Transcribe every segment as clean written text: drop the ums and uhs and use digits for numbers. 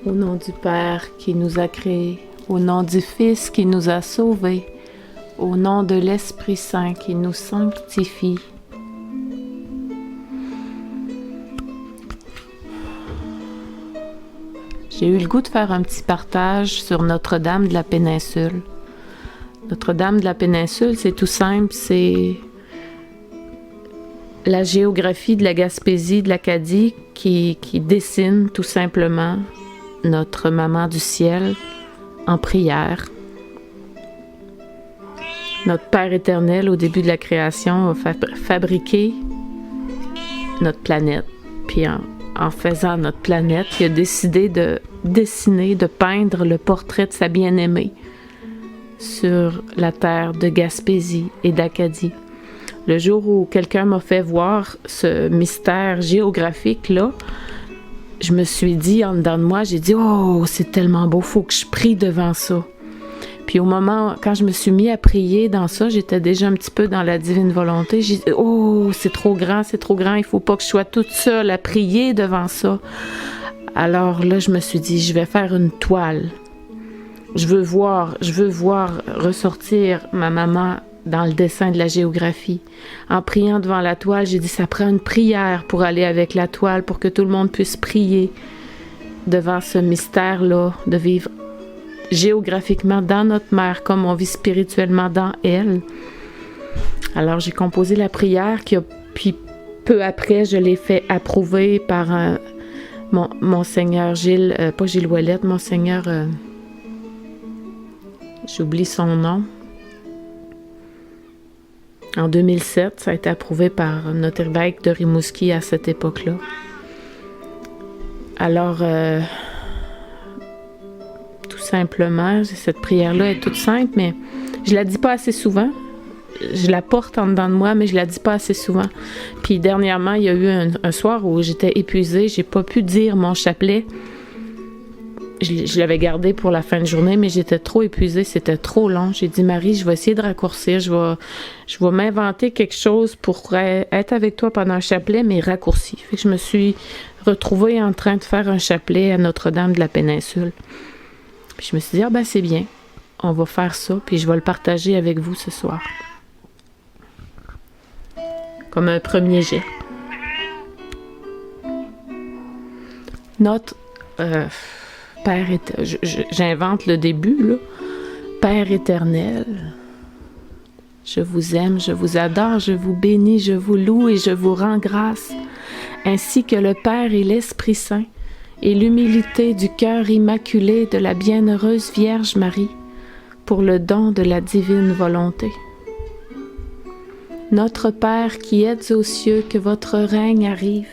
Au nom du Père qui nous a créés, au nom du Fils qui nous a sauvés, au nom de l'Esprit Saint qui nous sanctifie. J'ai eu le goût de faire un petit partage sur Notre-Dame de la Péninsule. Notre-Dame de la Péninsule, c'est tout simple, c'est la géographie de la Gaspésie, de l'Acadie qui dessine tout simplement notre Maman du ciel en prière. Notre Père éternel, au début de la création, a fabriqué notre planète. Puis en faisant notre planète, il a décidé de dessiner, de peindre le portrait de sa bien-aimée sur la terre de Gaspésie et d'Acadie. Le jour où quelqu'un m'a fait voir ce mystère géographique-là, je me suis dit en dedans de moi, j'ai dit « Oh, c'est tellement beau, faut que je prie devant ça ». Puis au moment, quand je me suis mis à prier dans ça, j'étais déjà un petit peu dans la divine volonté. J'ai dit « Oh, c'est trop grand, il faut pas que je sois toute seule à prier devant ça ». Alors là, je me suis dit « Je vais faire une toile. Je veux voir ressortir ma maman dans le dessin de la géographie. » En priant devant la toile, j'ai dit « Ça prend une prière pour aller avec la toile, pour que tout le monde puisse prier devant ce mystère-là, de vivre géographiquement dans notre mère comme on vit spirituellement dans elle. » Alors j'ai composé la prière puis peu après je l'ai fait approuver par Monseigneur Gilles, pas Gilles Ouellette, Monseigneur, j'oublie son nom. En 2007, ça a été approuvé par notre évêque de Rimouski à cette époque-là. Alors simplement, cette prière-là est toute simple, mais je la dis pas assez souvent. Je la porte en dedans de moi, mais je la dis pas assez souvent. Puis dernièrement, il y a eu un soir où j'étais épuisée, j'ai pas pu dire mon chapelet. Je l'avais gardé pour la fin de journée, mais j'étais trop épuisée, c'était trop long. J'ai dit, Marie, je vais essayer de raccourcir, je vais m'inventer quelque chose pour être avec toi pendant un chapelet, mais raccourci. Fait que je me suis retrouvée en train de faire un chapelet à Notre-Dame de la Péninsule. Puis je me suis dit, c'est bien, on va faire ça, puis je vais le partager avec vous ce soir. Comme un premier jet. Notre Père, j'invente le début, là. Père éternel, je vous aime, je vous adore, je vous bénis, je vous loue et je vous rends grâce, ainsi que le Père et l'Esprit Saint, et l'humilité du cœur immaculé de la bienheureuse Vierge Marie, pour le don de la divine volonté. Notre Père qui êtes aux cieux, que votre règne arrive,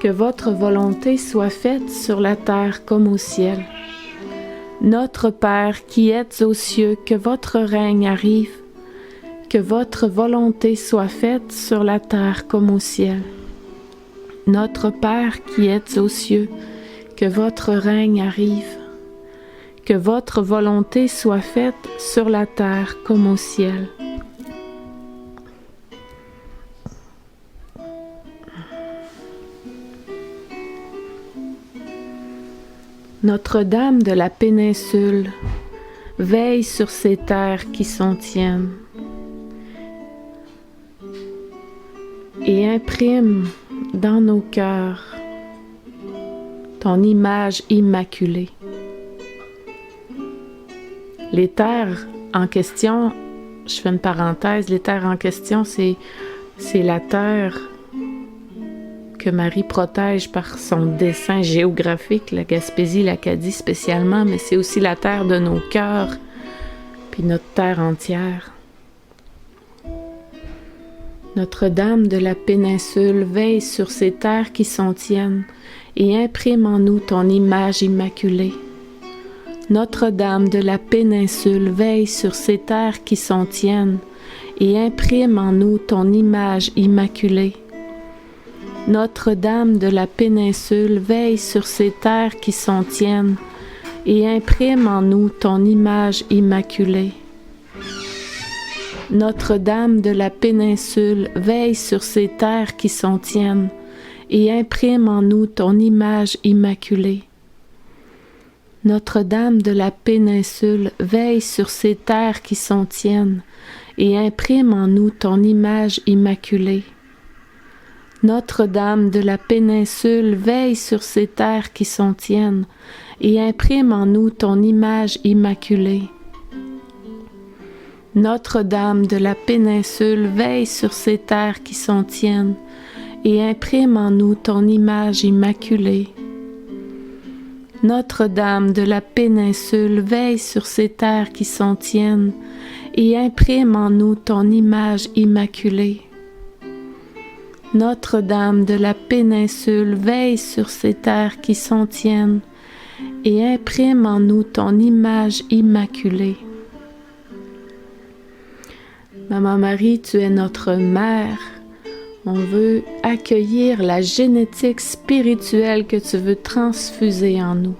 que votre volonté soit faite sur la terre comme au ciel. Notre Père qui êtes aux cieux, que votre règne arrive, que votre volonté soit faite sur la terre comme au ciel. Notre Père qui êtes aux cieux, que votre règne arrive, que votre volonté soit faite sur la terre comme au ciel. Notre-Dame de la Péninsule, veille sur ces terres qui sont tiennes et imprime dans nos cœurs ton image immaculée. Les terres en question, je fais une parenthèse, les terres en question, c'est la terre que Marie protège par son dessin géographique, la Gaspésie, l'Acadie spécialement, mais c'est aussi la terre de nos cœurs, puis notre terre entière. Notre-Dame de la Péninsule veille sur ces terres qui sont tiennes et imprime en nous ton image immaculée. Notre-Dame de la Péninsule veille sur ces terres qui sont tiennes et imprime en nous ton image immaculée. Notre-Dame de la Péninsule veille sur ces terres qui sont tiennes et imprime en nous ton image immaculée. Notre-Dame de la Péninsule veille sur ces terres qui sont tiennes et imprime en nous ton image immaculée. Notre-Dame de la péninsule, veille sur ces terres qui sont tiennes et imprime en nous ton image immaculée. Notre-Dame de la péninsule, veille sur ces terres qui sont tiennes et imprime en nous ton image immaculée. Notre-Dame de la péninsule, veille sur ces terres qui sont tiennes et imprime en nous ton image immaculée. Notre-Dame de la péninsule, veille sur ces terres qui sont tiennes et imprime en nous ton image immaculée. Notre-Dame de la péninsule, veille sur ces terres qui sont tiennes et imprime en nous ton image immaculée. Maman Marie, tu es notre mère. On veut accueillir la génétique spirituelle que tu veux transfuser en nous.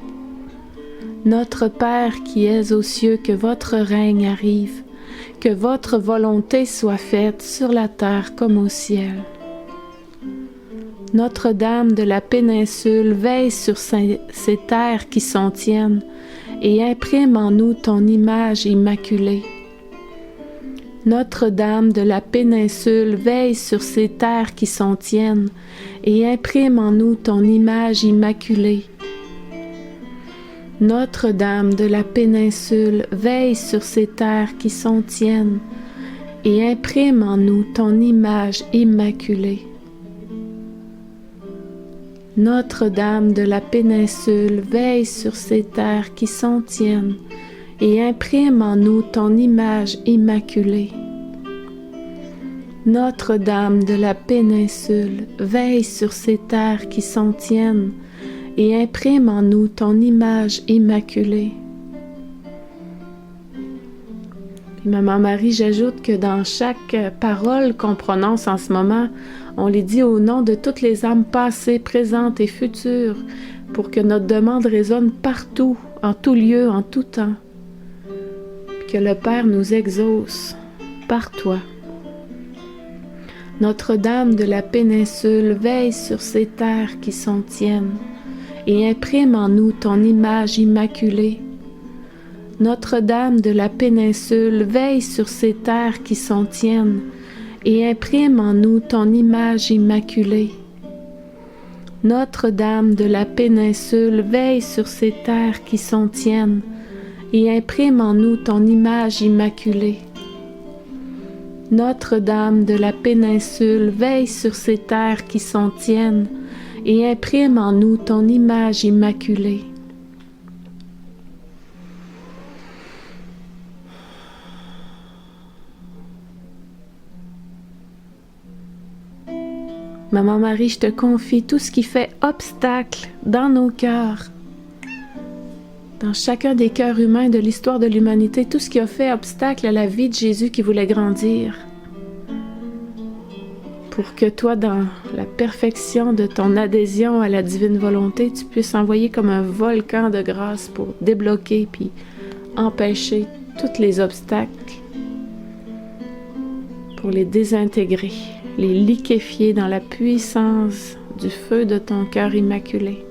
Notre Père qui es aux cieux, que votre règne arrive, que votre volonté soit faite sur la terre comme au ciel. Notre-Dame de la péninsule, veille sur ces terres qui sont tiennes et imprime en nous ton image immaculée. Notre-Dame de la péninsule, veille sur ces terres qui sont tiennes et imprime en nous ton image immaculée. Notre-Dame de la péninsule, veille sur ces terres qui sont tiennes et imprime en nous ton image immaculée. Notre-Dame de la péninsule, veille sur ces terres qui sont tiennes et imprime en nous ton image immaculée. Notre-Dame de la péninsule, veille sur ces terres qui sont tiennes et imprime en nous ton image immaculée. Puis, Maman Marie, j'ajoute que dans chaque parole qu'on prononce en ce moment, on les dit au nom de toutes les âmes passées, présentes et futures, pour que notre demande résonne partout, en tout lieu, en tout temps. Que le Père nous exauce par toi. Notre-Dame de la péninsule, veille sur ces terres qui sont tiennes et imprime en nous ton image immaculée. Notre-Dame de la péninsule, veille sur ces terres qui sont tiennes et imprime en nous ton image immaculée. Notre-Dame de la péninsule, veille sur ces terres qui sont tiennes et imprime en nous ton image immaculée. Notre-Dame de la péninsule, veille sur ces terres qui sont tiennes et imprime en nous ton image immaculée. Maman Marie, je te confie tout ce qui fait obstacle dans nos cœurs, dans chacun des cœurs humains de l'histoire de l'humanité, tout ce qui a fait obstacle à la vie de Jésus qui voulait grandir, pour que toi, dans la perfection de ton adhésion à la divine volonté, tu puisses envoyer comme un volcan de grâce pour débloquer puis empêcher tous les obstacles, pour les désintégrer, les liquéfier dans la puissance du feu de ton cœur immaculé.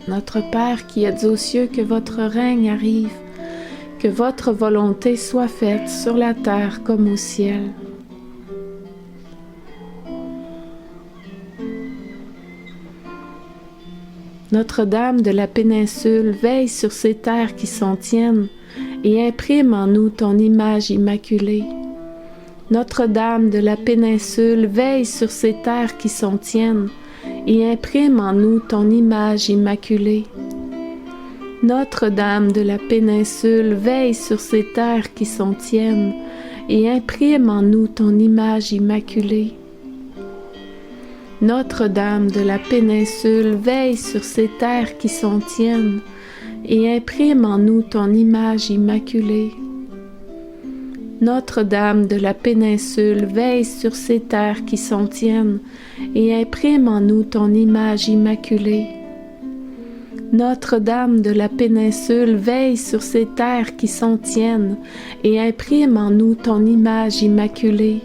Notre Père qui êtes aux cieux, que votre règne arrive, que votre volonté soit faite sur la terre comme au ciel. Notre-Dame de la péninsule, veille sur ces terres qui sont tiennes et imprime en nous ton image immaculée. Notre-Dame de la péninsule, veille sur ces terres qui sont tiennes et imprime en nous ton image immaculée. Notre-Dame de la péninsule, veille sur ces terres qui sont tiennes et imprime en nous ton image immaculée. Notre-Dame de la péninsule, veille sur ces terres qui sont tiennes et imprime en nous ton image immaculée. Notre-Dame de la péninsule, veille sur ces terres qui sont tiennes et imprime en nous ton image immaculée. Notre-Dame de la péninsule, veille sur ces terres qui sont tiennes et imprime en nous ton image immaculée.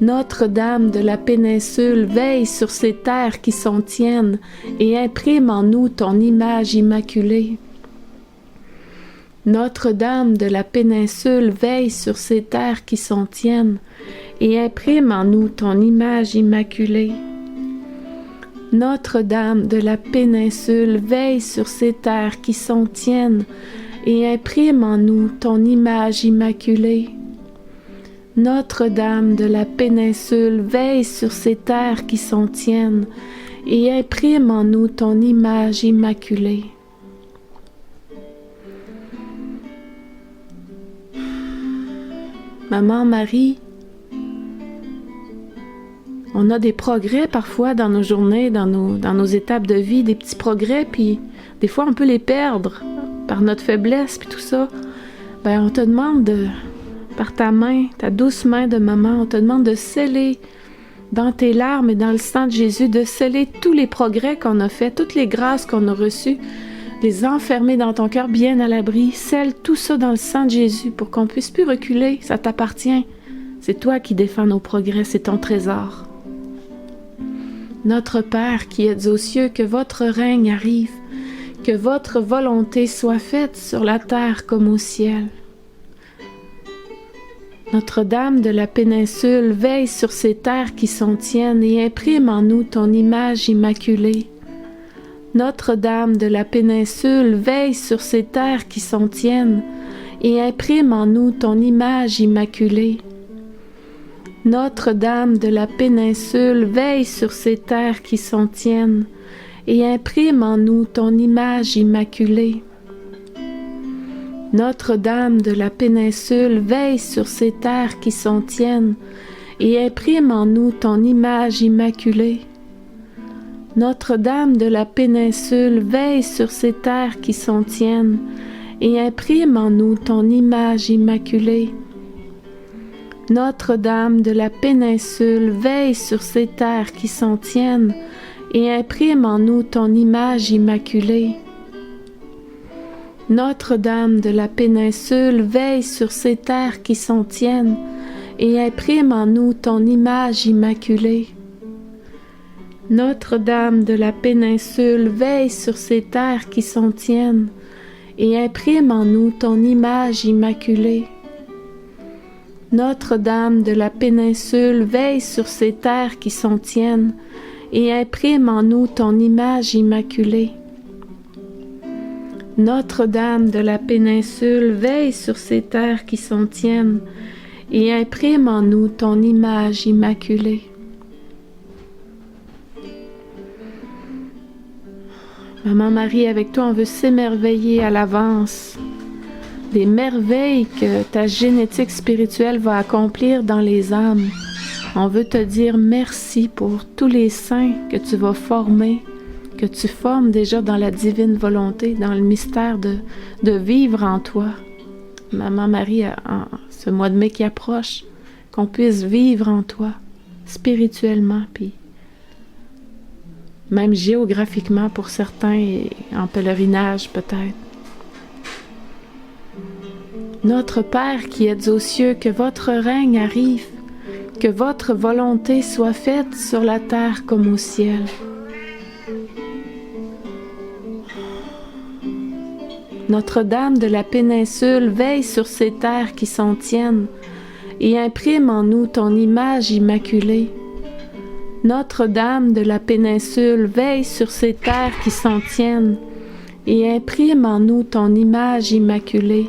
Notre-Dame de la péninsule, veille sur ces terres qui sont tiennes et imprime en nous ton image immaculée. Notre-Dame de la péninsule, veille sur ces terres qui sont tiennes et imprime en nous ton image immaculée. Notre-Dame de la péninsule, veille sur ces terres qui sont tiennes et imprime en nous ton image immaculée. Notre-Dame de la péninsule, veille sur ces terres qui sont tiennes et imprime en nous ton image immaculée. Maman Marie, on a des progrès parfois dans nos journées, dans nos étapes de vie, des petits progrès, puis des fois on peut les perdre par notre faiblesse, puis tout ça. Ben, on te demande par ta main, ta douce main de maman, on te demande de sceller dans tes larmes et dans le sang de Jésus, de sceller tous les progrès qu'on a faits, toutes les grâces qu'on a reçues, les enfermer dans ton cœur bien à l'abri. Scelle tout ça dans le sang de Jésus pour qu'on puisse plus reculer. Ça t'appartient. C'est toi qui défends nos progrès, c'est ton trésor. Notre Père qui êtes aux cieux, que votre règne arrive, que votre volonté soit faite sur la terre comme au ciel. Notre-Dame de la péninsule, veille sur ces terres qui sont tiennes et imprime en nous ton image immaculée. Notre-Dame de la péninsule, veille sur ces terres qui sont tiennes et imprime en nous ton image immaculée. Notre-Dame de la péninsule, veille sur ces terres qui sont tiennes et imprime en nous ton image immaculée. Notre-Dame de la péninsule, veille sur ces terres qui sont tiennes et imprime en nous ton image immaculée. Notre-Dame de la péninsule, veille sur ces terres qui sont tiennes et imprime en nous ton image immaculée. Notre-Dame de la péninsule, veille sur ces terres qui sont tiennes et imprime en nous ton image immaculée. Notre-Dame de la péninsule, veille sur ces terres qui sont tiennes et imprime en nous ton image immaculée. Notre-Dame de la péninsule, veille sur ces terres qui sont tiennes et imprime en nous ton image immaculée. Notre-Dame de la péninsule, veille sur ces terres qui sont tiennes et imprime en nous ton image immaculée. Notre-Dame de la péninsule, veille sur ces terres qui sont tiennes et imprime en nous ton image immaculée. Maman Marie, avec toi, on veut s'émerveiller à l'avance des merveilles que ta génétique spirituelle va accomplir dans les âmes. On veut te dire merci pour tous les saints que tu vas former, que tu formes déjà dans la divine volonté, dans le mystère de vivre en toi. Maman Marie, en ce mois de mai qui approche, qu'on puisse vivre en toi, spirituellement, puis même géographiquement pour certains, et en pèlerinage peut-être. Notre Père qui êtes aux cieux, que votre règne arrive, que votre volonté soit faite sur la terre comme au ciel. Notre-Dame de la péninsule, veille sur ces terres qui sont tiennes et imprime en nous ton image immaculée. Notre-Dame de la péninsule, veille sur ces terres qui sont tiennes et imprime en nous ton image immaculée.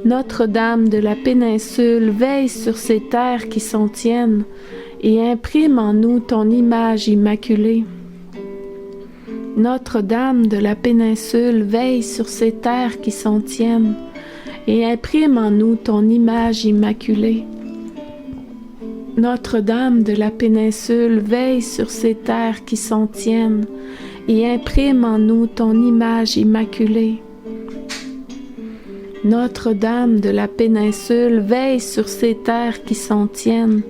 Notre-Dame de la péninsule, veille sur ces terres qui sont tiennes et imprime en nous ton image immaculée. Notre-Dame de la péninsule, veille sur ces terres qui sont tiennes et imprime en nous ton image immaculée. Notre-Dame de la péninsule, veille sur ces terres qui sont tiennes et imprime en nous ton image immaculée. Notre-Dame de la péninsule, veille sur ces terres qui sont tiennes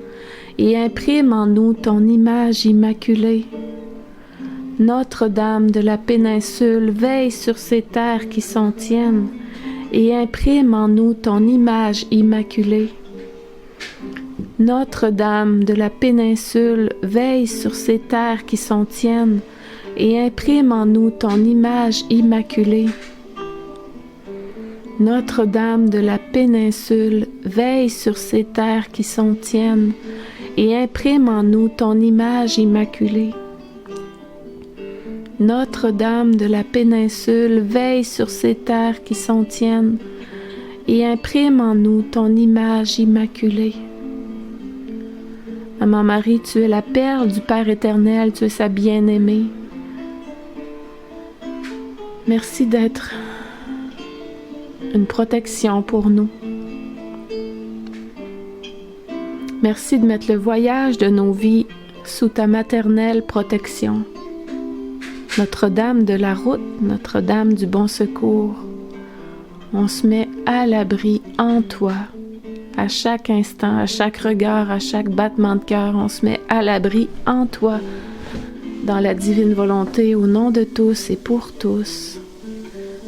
et imprime en nous ton image immaculée. Notre-Dame de la péninsule, veille sur ces terres qui sont tiennes et imprime en nous ton image immaculée. Notre-Dame de la péninsule, veille sur ces terres qui sont tiennes et imprime en nous ton image immaculée. Notre-Dame de la péninsule, veille sur ces terres qui sont tiennes et imprime en nous ton image immaculée. Notre-Dame de la péninsule, veille sur ces terres qui sont tiennes et imprime en nous ton image immaculée. Maman Marie, tu es la perle du Père éternel, tu es sa bien-aimée. Merci d'être une protection pour nous. Merci de mettre le voyage de nos vies sous ta maternelle protection. Notre-Dame de la route, Notre-Dame du bon secours, on se met à l'abri en toi. À chaque instant, à chaque regard, à chaque battement de cœur, on se met à l'abri en toi, dans la divine volonté, au nom de tous et pour tous.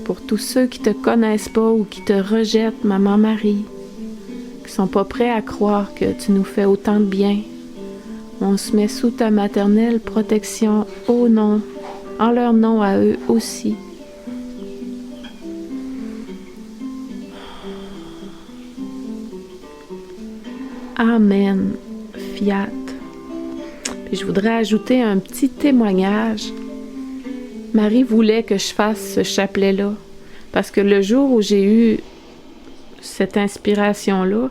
Pour tous ceux qui te connaissent pas ou qui te rejettent, Maman Marie, qui sont pas prêts à croire que tu nous fais autant de bien, on se met sous ta maternelle protection au nom, en leur nom à eux aussi. Amen. Fiat. Puis je voudrais ajouter un petit témoignage. Marie voulait que je fasse ce chapelet-là, parce que le jour où j'ai eu cette inspiration-là,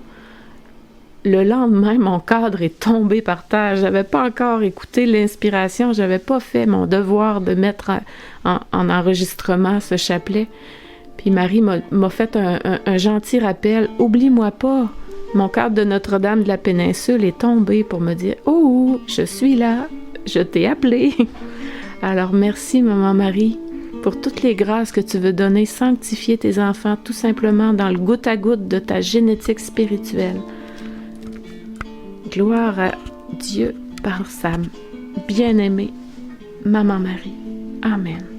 le lendemain, mon cadre est tombé par terre. J'avais pas encore écouté l'inspiration, j'avais pas fait mon devoir de mettre en enregistrement ce chapelet. Puis Marie m'a fait un gentil rappel. Oublie-moi pas, mon cadre de Notre-Dame de la péninsule est tombé pour me dire « Oh, je suis là, je t'ai appelé. » Alors merci, Maman Marie, pour toutes les grâces que tu veux donner, sanctifier tes enfants tout simplement dans le goutte à goutte de ta génétique spirituelle. Gloire à Dieu par sa bien-aimée Maman Marie. Amen.